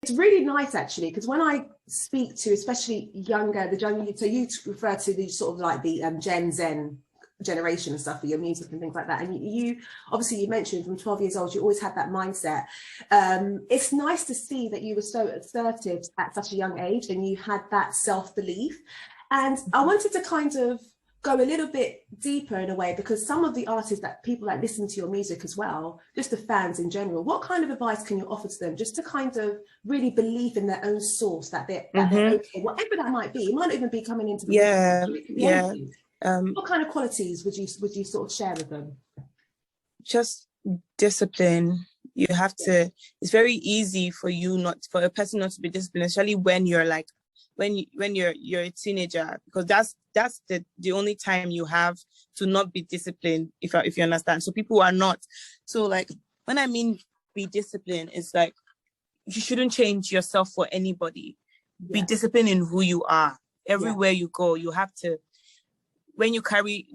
it's really nice actually, because when I speak to especially the younger, so you refer to the sort of like the Gen Zen generation and stuff for your music and things like that, and you obviously, you mentioned from 12 years old you always had that mindset. It's nice to see that you were so assertive at such a young age and you had that self-belief. And I wanted to kind of go a little bit deeper in a way, because some of the artists that people that listen to your music as well, just the fans in general, what kind of advice can you offer to them just to kind of really believe in their own source, that they're okay, whatever that might be? It might not even be coming into the what kind of qualities would you sort of share with them? Just discipline. You have to, it's very easy for a person not to be disciplined, especially when you're like, when you're a teenager, because that's the only time you have to not be disciplined, if you understand. So people are not. So like, when I mean be disciplined, it's like, you shouldn't change yourself for anybody. Be disciplined in who you are. Everywhere you go, you have to, when you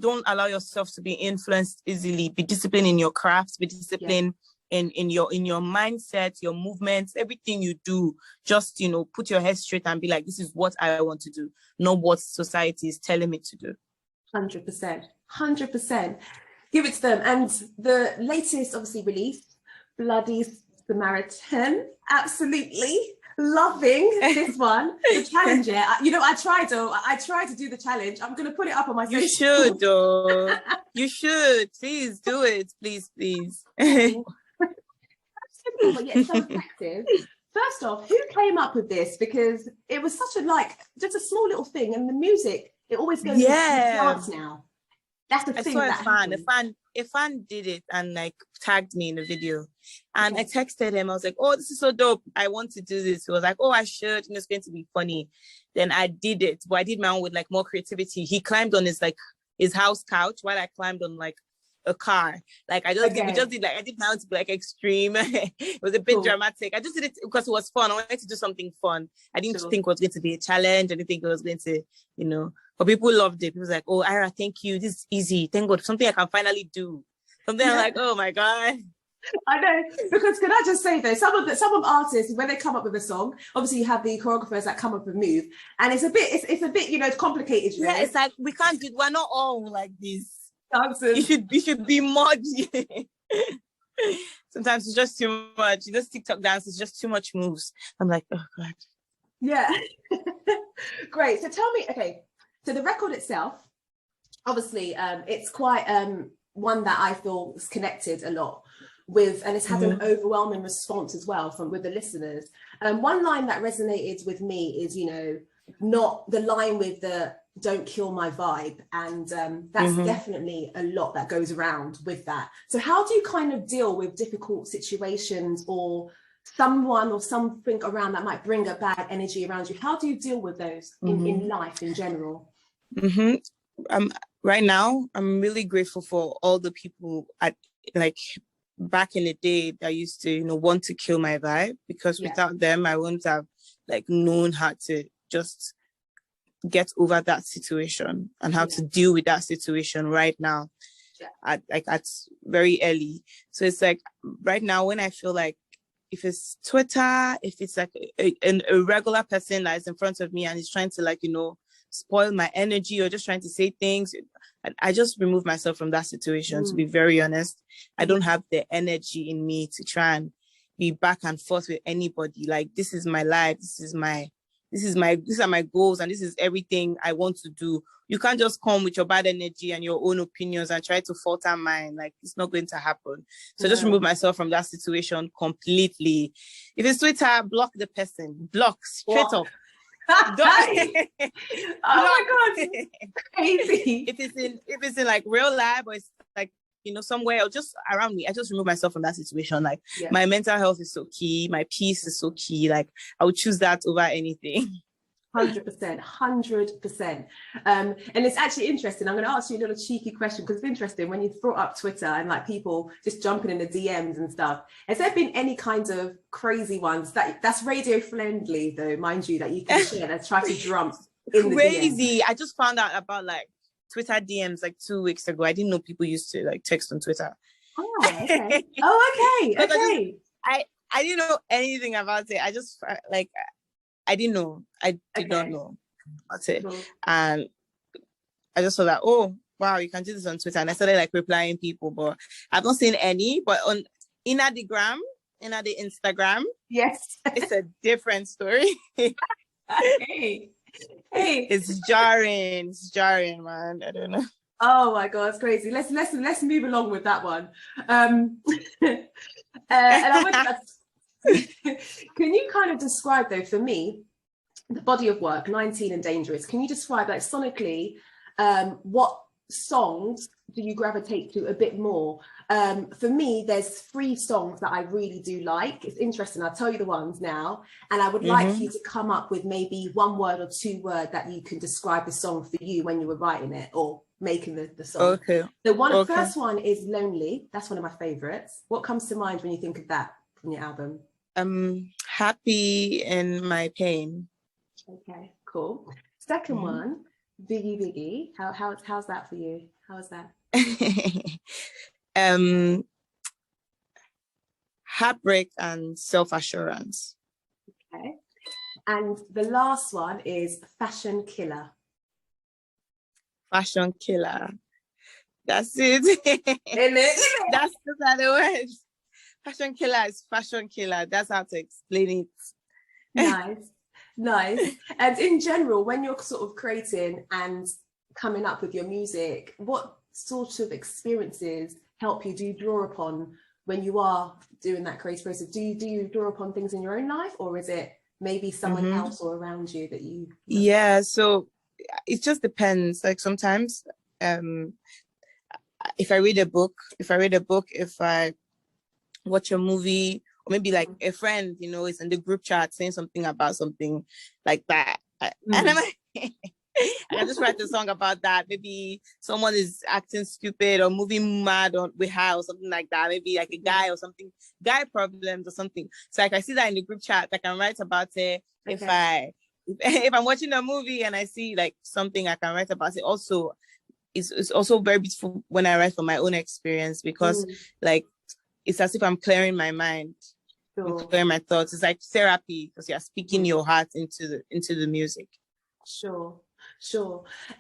don't allow yourself to be influenced easily. Be disciplined in your crafts, be disciplined in your mindset, your movements, everything you do. Just, put your head straight and be like, this is what I want to do, not what society is telling me to do. 100%. Give it to them. And the latest, obviously, release, Bloody Samaritan, absolutely loving this one. The challenge, I tried to do the challenge. I'm going to put it up on my Facebook. You should, though. You should. Please do it. Please. Simple, but yet so effective. First off, who came up with this? Because it was such just a small little thing, and the music, it always goes into dance now. That's the thing. I saw a fan did it and like tagged me in the video, and I texted him. I was like, "Oh, this is so dope! I want to do this." He was like, "Oh, I should. It's going to be funny." Then I did it, but I did my own with like more creativity. He climbed on his house couch while I climbed on like a car. Like we just did I did my own to be like extreme. It was a bit dramatic. I just did it because it was fun. I wanted to do something fun. I didn't think it was going to be a challenge. I didn't think it was going to, but people loved it. People was like, "Oh, Ayra, thank you. This is easy. Thank God. Something I can finally do." Something I'm like, "Oh my God." I know, because can I just say though, some of artists, when they come up with a song, obviously you have the choreographers that come up with move, and it's a bit complicated. Yeah, it's like we're not all like this. You should be more. Sometimes it's just too much. This TikTok dance is just too much moves. I'm like, oh God. Yeah. Great. So tell me, okay. So the record itself, obviously, it's quite one that I feel is connected a lot with, and it's had an overwhelming response as well with the listeners. One line that resonated with me is, not the line with the "don't kill my vibe," and that's definitely a lot that goes around with that. So how do you kind of deal with difficult situations or someone or something around that might bring a bad energy around you? How do you deal with those in life in general? Right now, I'm really grateful for all the people back in the day that used to, want to kill my vibe, because without them, I wouldn't have known how to just get over that situation and how to deal with that situation right now at very early. So it's like right now when I feel like if it's Twitter, if it's like a regular person that is in front of me and is trying to spoil my energy or just trying to say things, I just remove myself from that situation, to be very honest. I don't have the energy in me to try and be back and forth with anybody. Like, this is my life, these are my goals, and this is everything I want to do. You can't just come with your bad energy and your own opinions and try to falter mine. Like, it's not going to happen. So just remove myself from that situation completely. If it's Twitter, block the person. Block straight up. Oh my God, crazy. If it's in like real life, or it's like somewhere or just around me, I just remove myself from that situation. Like, my mental health is so key, my peace is so key. Like, I would choose that over anything. 100%. And it's actually interesting. I'm going to ask you a little cheeky question, because it's interesting when you brought up Twitter and like people just jumping in the DMs and stuff. Has there been any kind of crazy ones that's radio friendly though, mind you, that you can share that's try to jump in the crazy DMs? I just found out about like Twitter DMs like 2 weeks ago. I didn't know people used to like text on Twitter. Oh, okay. Okay. I didn't know anything about it. I just like I didn't know. I did not know about it. Cool. And I just saw that, oh wow, you can do this on Twitter. And I started like replying people, but I've not seen any. But on in the Instagram, yes, it's a different story. hey. It's jarring. It's jarring, man. I don't know. Oh my god, it's crazy. Let's move along with that one. And I would can you kind of describe, though, for me, the body of work, 19 and Dangerous, can you describe, like, sonically, what songs do you gravitate to a bit more? For me, there's 3 songs that I really do like. It's interesting. I'll tell you the ones now, and I would like you to come up with maybe 1 word or 2 words that you can describe the song for you when you were writing it or making the song. Okay. The first one is Lonely. That's one of my favorites. What comes to mind when you think of that from your album? Happy in my pain. Okay, cool. Second one, Biggie Biggie. How's that for you? How is that? Heartbreak and self-assurance. Okay. And the last one is Fashion Killer. Fashion Killer. That's it. That's the words. Fashion Killer is Fashion Killer. That's how to explain it. Nice. And in general, when you're sort of creating and coming up with your music, what sort of experiences help you? Do you draw upon when you are doing that creative process? Do you draw upon things in your own life, or is it maybe someone else or around you that you? Yeah, so it just depends. Like sometimes, if I read a book, if I watch a movie, or maybe like a friend, is in the group chat saying something about something like that, and I'm like, I just write a song about that. Maybe someone is acting stupid or moving mad with her or something like that. Maybe like a guy or something, guy problems or something. So like I see that in the group chat, I can write about it. Okay. If I'm watching a movie and I see like something, I can write about it. Also, it's also very beautiful when I write from my own experience, because like it's as if I'm clearing my mind, I'm clearing my thoughts. It's like therapy, because you're speaking your heart into the music. Sure.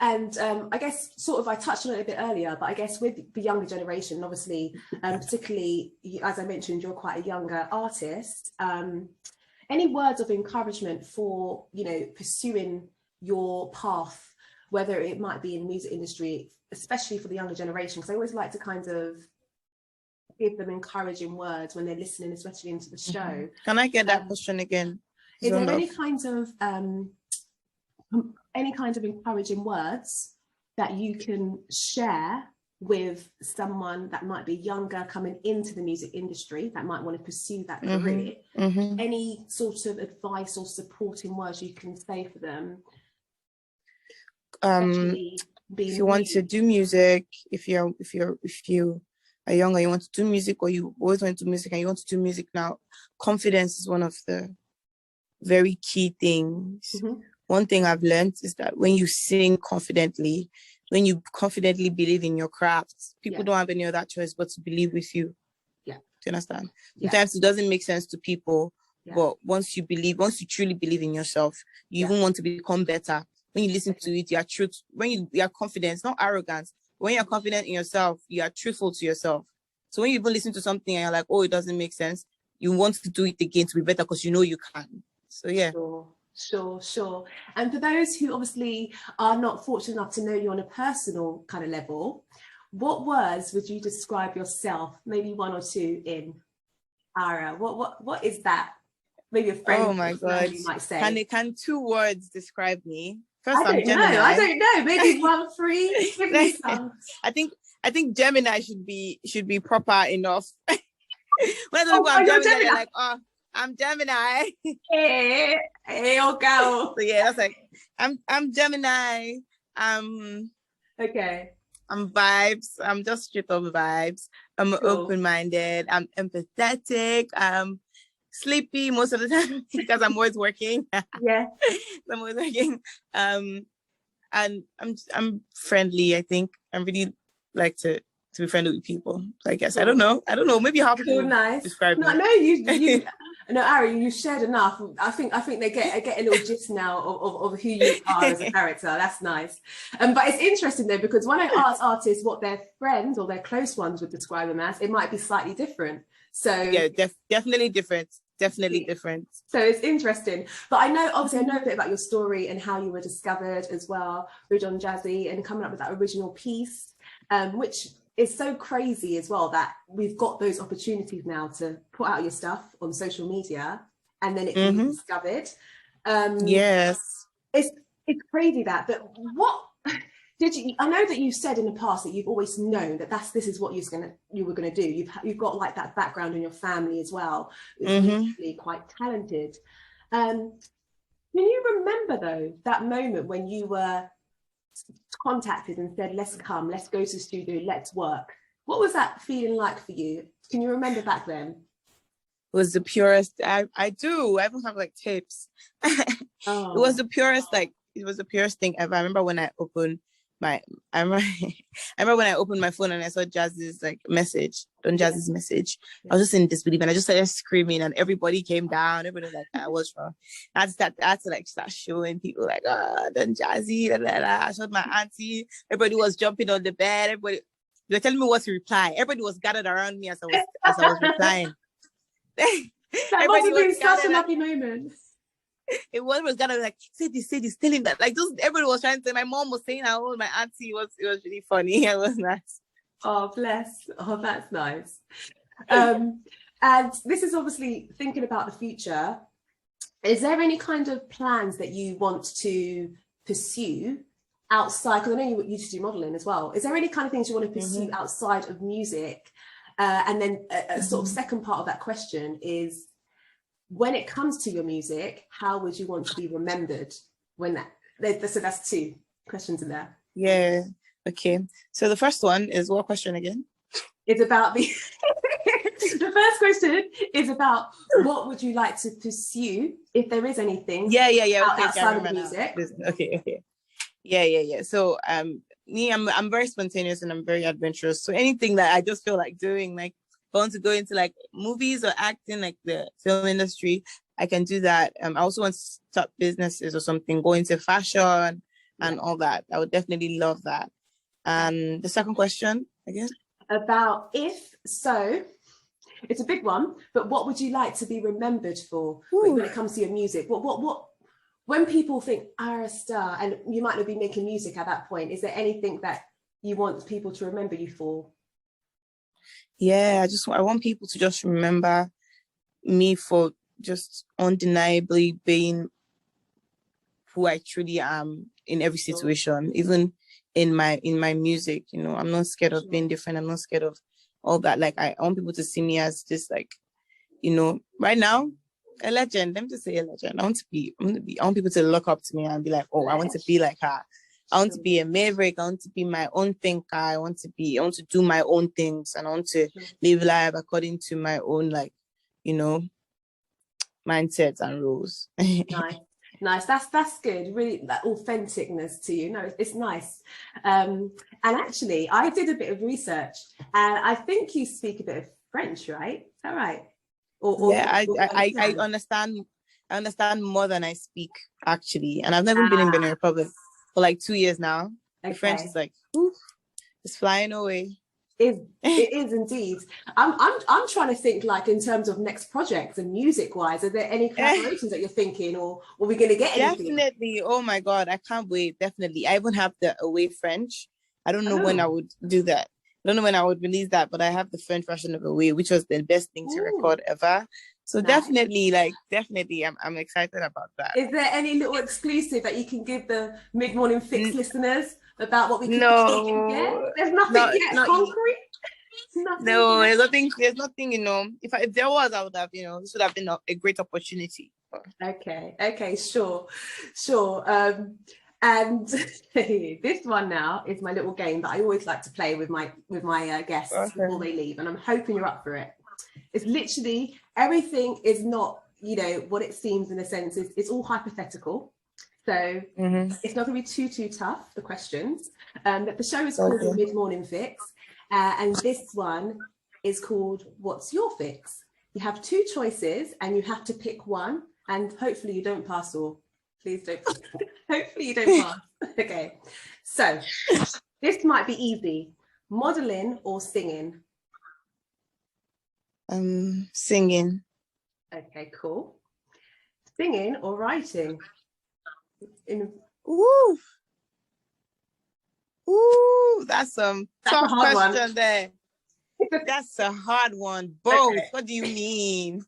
And I guess sort of I touched on it a bit earlier, but I guess with the younger generation, obviously, particularly as I mentioned, you're quite a younger artist. Any words of encouragement for pursuing your path, whether it might be in the music industry, especially for the younger generation? Because I always like to kind of give them encouraging words when they're listening, especially into the show. Can I get that question again? Is there any kind of encouraging words that you can share with someone that might be younger, coming into the music industry, that might want to pursue that career? Any sort of advice or supporting words you can say for them? If you want to do music, if you are younger, you want to do music, or you always want to do music and you want to do music now, confidence is one of the very key things. One thing I've learned is that when you sing confidently, when you confidently believe in your craft, people don't have any other choice but to believe with you. Do you understand? Sometimes it doesn't make sense to people, but once you truly believe in yourself, you even want to become better. When you listen to it, you are truth. When you are confident, it's not arrogance. When you're confident in yourself, you are truthful to yourself. So when you even listen to something and you're like, oh, it doesn't make sense, you want to do it again to be better because you know you can. So yeah. Sure. And for those who obviously are not fortunate enough to know you on a personal kind of level, what words would you describe yourself? Maybe 1 or 2 in Ayra. What is that? Maybe a friend. Oh my God. You might say. Can 2 words describe me? First, I don't know. Maybe 1, 3. Give me some. I think Gemini should be proper enough. When people are Gemini, they're like, oh, I'm Gemini. Hey, girl. So yeah, that's like I'm Gemini. Okay. I'm vibes. I'm just straight up vibes. I'm open-minded. I'm empathetic. I'm sleepy most of the time because I'm always working. Yeah. I'm always working. And I'm friendly. I think I really like to to be friendly with people. So I guess I don't know. Maybe how people describe no, me. No, you no, Ayra, you shared enough. I think they get a little gist now of who you are as a character. That's nice. But it's interesting though, because when I ask artists what their friends or their close ones would describe them as, it might be slightly different. So yeah, definitely different. Definitely different. So it's interesting. But I know a bit about your story and how you were discovered as well, Ridge on Jazzy, and coming up with that original piece, which is so crazy as well, that we've got those opportunities now to put out your stuff on social media and then it can be discovered. Yes. It's crazy that, but what did you, I know that you said in the past that you've always known that this is what you were gonna do. You've got like that background in your family as well. It's usually quite talented. Can you remember though, that moment when you were contacted and said, let's go to the studio, let's work? What was that feeling like for you? Can you remember back then? It was the purest. I do. I even have like tapes. It was the purest, it was the purest thing ever. I remember when I opened my phone and I saw Jazz's message, Jazz's message. I was just in disbelief and I just started screaming and everybody came down. Everybody was like, what's wrong? I had to start showing people Don Jazzy, I showed my auntie. Everybody was jumping on the bed. Everybody, they were telling me what to reply. Everybody was gathered around me as I was replying. That must have been such a lucky moment. It was gonna say this, tell him that. Everybody was trying to say, my mom was saying how old my auntie was. It was really funny. It was nice. Oh, bless. Oh, that's nice. And this is obviously thinking about the future. Is there any kind of plans that you want to pursue outside? Because I know you used to do modeling as well. Is there any kind of things you want to pursue outside of music? And then a sort of second part of that question is, when it comes to your music, how would you want to be remembered so that's two questions in there. Yeah. Okay. So the first one is, what question again? It's about the first question is about what would you like to pursue, if there is anything. Okay, outside of music. Okay. Yeah. So I'm very spontaneous and I'm very adventurous. So anything that I just feel like doing, I want to go into movies or acting, the film industry, I can do that. I also want to start businesses or something, go into fashion and all that. I would definitely love that. And the second question, I guess? About it's a big one, but what would you like to be remembered for when it comes to your music? What when people think Ayra Starr, and you might not be making music at that point, is there anything that you want people to remember you for? Yeah, I want people to just remember me for just undeniably being who I truly am in every situation, even in my music. I'm not scared of being different. I'm not scared of all that. I want people to see me as just right now, a legend. Let me just say a legend. I want people to look up to me and be like, oh, I want to be like her. I want to be a maverick. I want to be my own thinker. I want to do my own things, and I want to live life according to my own, mindsets and rules. Nice. That's good. Really, that authenticness to you. No, it's nice. And actually, I did a bit of research, and I think you speak a bit of French, right? Is that right? I understand. I understand more than I speak, actually, and I've never been in Benin Republic for 2 years now. Okay. The French is it's flying away. It is indeed. I'm trying to think in terms of next projects and music wise. Are there any collaborations that you're thinking, or are we going to get anything? Definitely. Oh my God, I can't wait. Definitely. I even have the Away French. I don't know when I would do that. I don't know when I would release that, but I have the French version of Away, which was the best thing to record ever. So definitely, I'm excited about that. Is there any little exclusive that you can give the Mid-Morning Fix listeners about what we can get? There's nothing yet concrete? No, there's nothing, if there was, I would have, this would have been a great opportunity. Okay, sure. And this one now is my little game that I always like to play with my guests before they leave, and I'm hoping you're up for it. It's literally, everything is not what it seems, in a sense. It's all hypothetical, so it's not going to be too tough, the questions. The show is called Mid-Morning Fix, And this one is called What's Your Fix? You have 2 choices and you have to pick one, and hopefully you don't pass all. Please don't. Hopefully you don't pass. Okay. So this might be easy. Modeling or singing? Singing. Okay, cool. Singing or writing? Ooh, that's tough question one. There. That's a hard one. Both. Okay. What do you mean?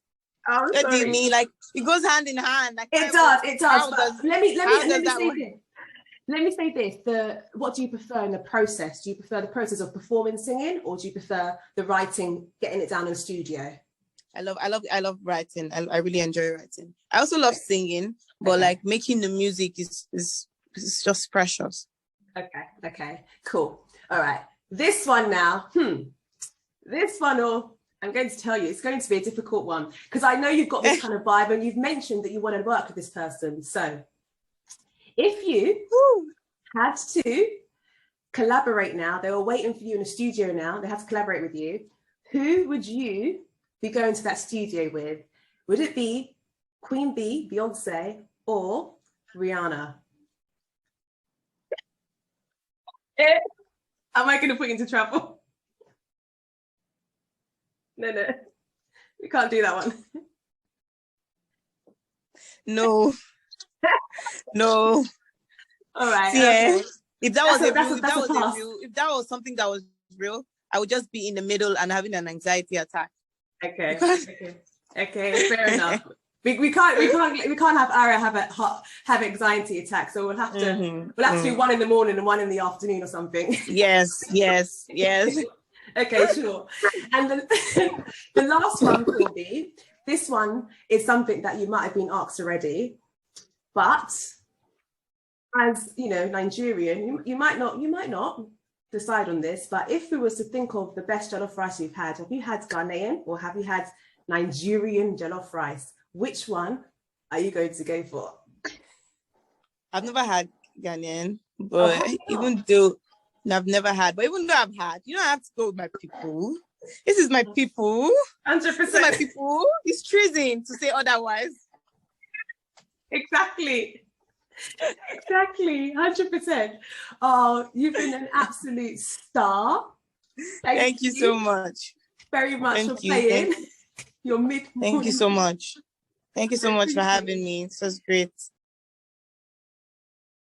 What do you mean? Like, it goes hand in hand. Like, it does. Let me say this. What do you prefer in the process? Do you prefer the process of performing singing, or do you prefer the writing, getting it down in the studio? I love writing. I really enjoy writing. I also love singing, but like making the music is just precious. Okay, cool. All right. This one now. This one, I'm going to tell you, it's going to be a difficult one, because I know you've got this kind of vibe and you've mentioned that you want to work with this person. So if you had to collaborate now, they were waiting for you in a studio now, they had to collaborate with you, who would you be going to that studio with? Would it be Queen Bee, Beyonce, or Rihanna? Am I going to put you into trouble? No, we can't do that one. No. All right. Yeah. If that was something that was real, I would just be in the middle and having an anxiety attack. Okay. Fair enough. We can't have Ayra have anxiety attacks. So we'll have to do one in the morning and one in the afternoon or something. Yes. Okay, sure. And the last one will be, this one is something that you might have been asked already, but as you know, Nigerian, you might not decide on this, but if we was to think of the best jollof rice you've had, have you had Ghanaian or have you had Nigerian jollof rice? Which one are you going to go for? I've never had Ghanaian, but even though I've never had, but even though I've had, I have to go with my people. This is my people. 100%. This is my people. It's treason to say otherwise. Exactly. 100%. Oh, you've been an absolute star. Thank you so much. Very much for playing your mid-morning. Thank you so much. Thank you so much for having me. It was great.